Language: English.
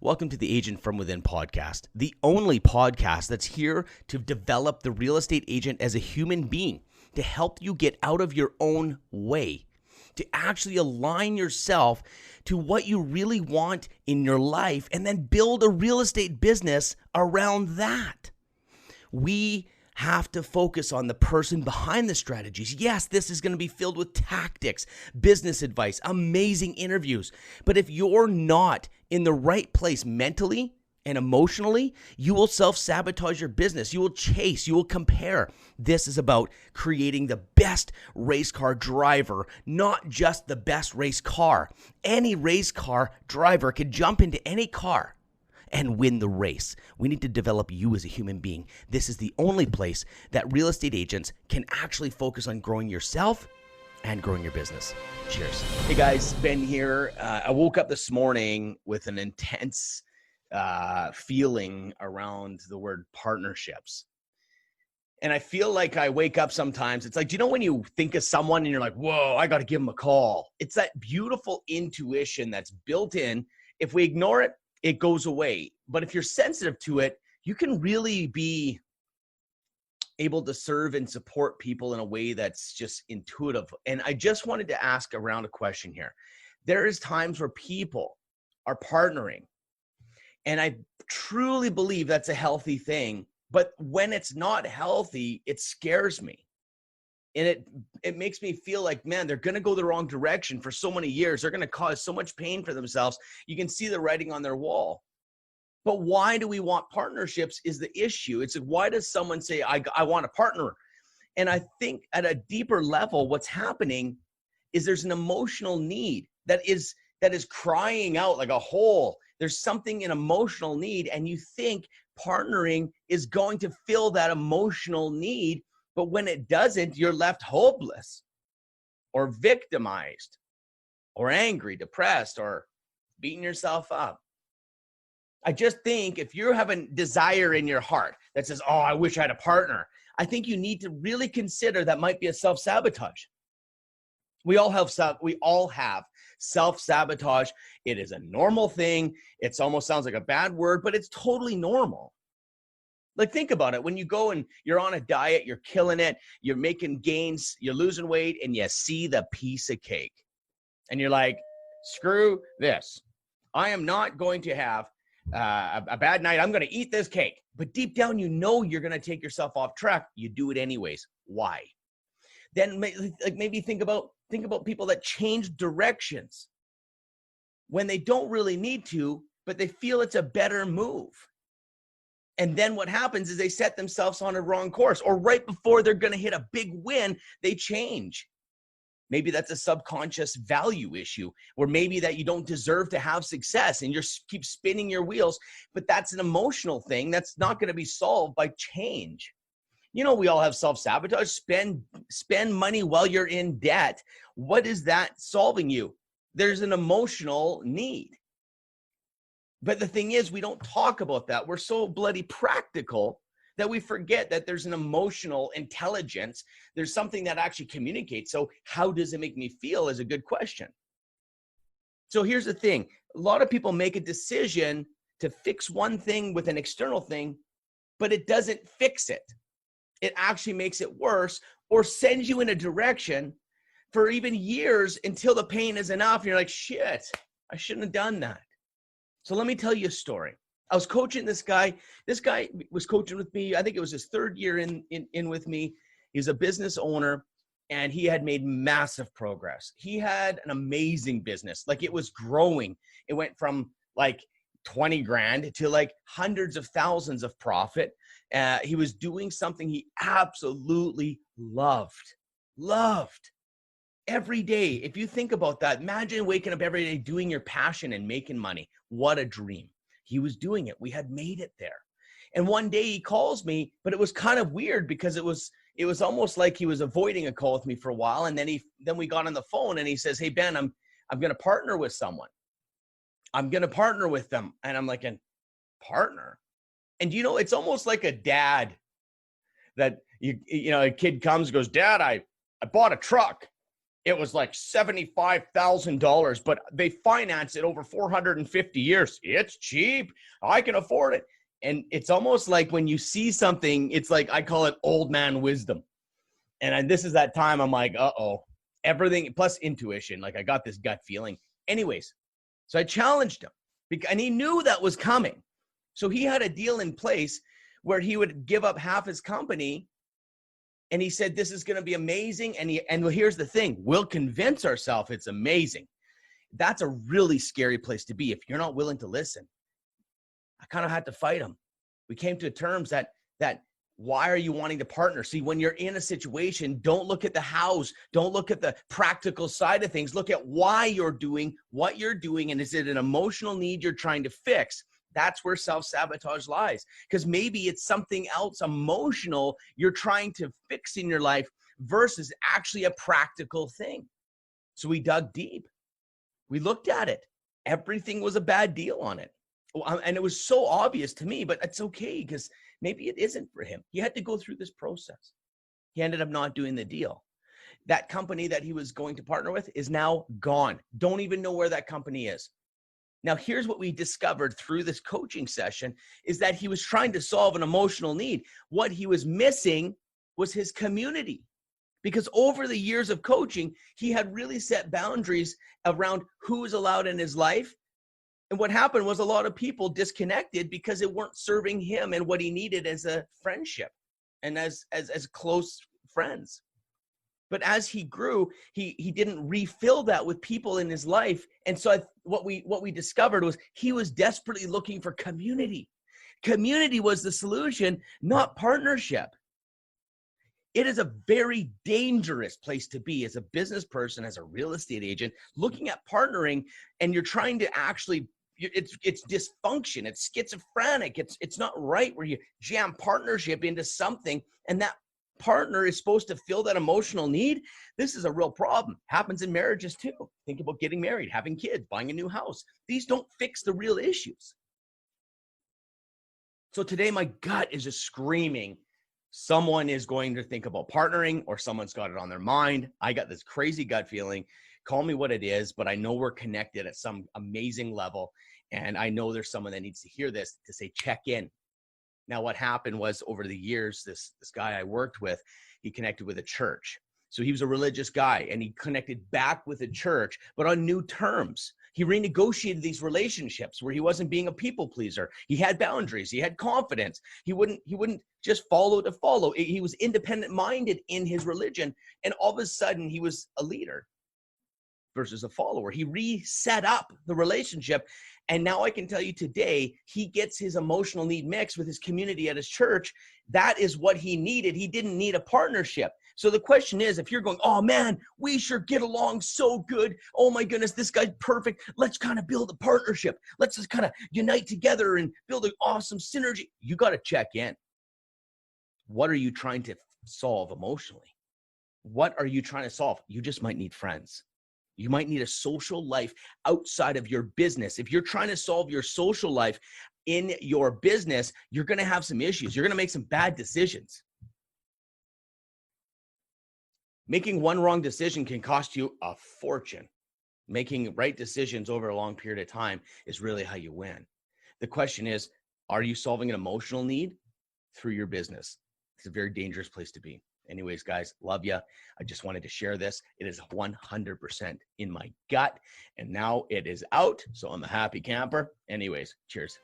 Welcome to the Agent from Within podcast, the only podcast that's here to develop the real estate agent as a human being, to help you get out of your own way, to actually align yourself to what you really want in your life and then build a real estate business around that. We have to focus on the person behind the strategies. Yes, this is going to be filled with tactics, business advice, amazing interviews. But if you're not in the right place mentally and emotionally, you will self-sabotage your business. You will chase, you will compare. This is about creating the best race car driver, not just the best race car. Any race car driver can jump into any car and win the race. We need to develop you as a human being. This is the only place that real estate agents can actually focus on growing yourself and growing your business. Cheers. Hey guys, Ben here. I woke up this morning with an intense feeling around the word partnerships. And I feel like I wake up sometimes, it's like, do you know when you think of someone and you're like, whoa, I got to give them a call? It's that beautiful intuition that's built in. If we ignore it, it goes away. But if you're sensitive to it, you can really be able to serve and support people in a way that's just intuitive. And I just wanted to ask around a question here. There is times where people are partnering, and I truly believe that's a healthy thing. But when it's not healthy, it scares me. And it makes me feel like, man, they're going to go the wrong direction for so many years. They're going to cause so much pain for themselves. You can see the writing on their wall. But why do we want partnerships is the issue. It's like, why does someone say, I want a partner? And I think at a deeper level, what's happening is there's an emotional need that is crying out like a hole. There's something, an emotional need, and you think partnering is going to fill that emotional need. But when it doesn't, you're left hopeless or victimized or angry, depressed, or beating yourself up. I just think if you have a desire in your heart that says, oh, I wish I had a partner, I think you need to really consider that might be a self-sabotage. We all have self-sabotage. It is a normal thing. It almost sounds like a bad word, but it's totally normal. Like, think about it. When you go and you're on a diet, you're killing it, you're making gains, you're losing weight, and you see the piece of cake. And you're like, screw this. I am not going to have a bad night. I'm going to eat this cake. But deep down, you know you're going to take yourself off track. You do it anyways. Why? Then maybe think about people that change directions when they don't really need to, but they feel it's a better move. And then what happens is they set themselves on a wrong course, or right before they're going to hit a big win, they change. Maybe that's a subconscious value issue, or maybe that you don't deserve to have success and you keep spinning your wheels, but that's an emotional thing that's not going to be solved by change. You know, we all have self-sabotage. Spend money while you're in debt. What is that solving you? There's an emotional need. But the thing is, we don't talk about that. We're so bloody practical that we forget that there's an emotional intelligence. There's something that actually communicates. So how does it make me feel is a good question. So here's the thing. A lot of people make a decision to fix one thing with an external thing, but it doesn't fix it. It actually makes it worse or sends you in a direction for even years until the pain is enough. And you're like, shit, I shouldn't have done that. So let me tell you a story. I was coaching this guy. This guy was coaching with me. I think it was his third year in with me. He's a business owner, and he had made massive progress. He had an amazing business. Like, it was growing. It went from like 20 grand to like hundreds of thousands of profit. He was doing something he absolutely loved every day. If you think about that, imagine waking up every day doing your passion and making money. What a dream. He was doing it. We had made it there. And one day he calls me, but it was kind of weird because it was almost like he was avoiding a call with me for a while. And then we got on the phone and he says, hey, Ben, I'm going to partner with someone. I'm going to partner with them. And I'm like, a partner? And you know, it's almost like a dad that, you know, a kid comes and goes, Dad, I bought a truck. it was like $75,000, but they financed it over 450 years. It's cheap. I can afford it. And it's almost like when you see something, it's like, I call it old man wisdom. And this is that time I'm like, uh-oh, everything plus intuition. Like I got this gut feeling. Anyways, so I challenged him and he knew that was coming. So he had a deal in place where he would give up half his company. And he said, this is going to be amazing. And well, here's the thing. We'll convince ourselves it's amazing. That's a really scary place to be if you're not willing to listen. I kind of had to fight him. We came to terms that why are you wanting to partner? See, when you're in a situation, don't look at the hows. Don't look at the practical side of things. Look at why you're doing what you're doing. And is it an emotional need you're trying to fix? That's where self-sabotage lies. Because maybe it's something else emotional you're trying to fix in your life versus actually a practical thing. So we dug deep. We looked at it. Everything was a bad deal on it. And it was so obvious to me, but it's okay because maybe it isn't for him. He had to go through this process. He ended up not doing the deal. That company that he was going to partner with is now gone. Don't even know where that company is. Now, here's what we discovered through this coaching session is that he was trying to solve an emotional need. What he was missing was his community. Because over the years of coaching, he had really set boundaries around who was allowed in his life. And what happened was a lot of people disconnected because it weren't serving him and what he needed as a friendship and as close friends. But as he grew, he didn't refill that with people in his life. And so what we discovered was he was desperately looking for community. Community was the solution, not partnership. It is a very dangerous place to be as a business person, as a real estate agent, looking at partnering, and you're trying to actually, it's dysfunction, it's schizophrenic, it's not right where you jam partnership into something and that partner is supposed to fill that emotional need. This is a real problem. Happens in marriages too. Think about getting married, having kids, buying a new house. These don't fix the real issues. So today my gut is just screaming, someone is going to think about partnering or someone's got it on their mind. I got this crazy gut feeling. Call me what it is, but I know we're connected at some amazing level. And I know there's someone that needs to hear this to say, check in. Now, what happened was over the years, this guy I worked with, he connected with a church. So he was a religious guy and he connected back with the church, but on new terms. He renegotiated these relationships where he wasn't being a people pleaser. He had boundaries. He had confidence. He wouldn't just follow to follow. He was independent minded in his religion. And all of a sudden he was a leader versus a follower. He reset up the relationship. And now I can tell you today, he gets his emotional need mixed with his community at his church. That is what he needed. He didn't need a partnership. So the question is, if you're going, oh man, we sure get along so good. Oh my goodness, this guy's perfect. Let's kind of build a partnership. Let's just kind of unite together and build an awesome synergy. You got to check in. What are you trying to solve emotionally? What are you trying to solve? You just might need friends. You might need a social life outside of your business. If you're trying to solve your social life in your business, you're going to have some issues. You're going to make some bad decisions. Making one wrong decision can cost you a fortune. Making right decisions over a long period of time is really how you win. The question is, are you solving an emotional need through your business? It's a very dangerous place to be. Anyways, guys, love you. I just wanted to share this. It is 100% in my gut, and now it is out, so I'm a happy camper. Anyways, cheers.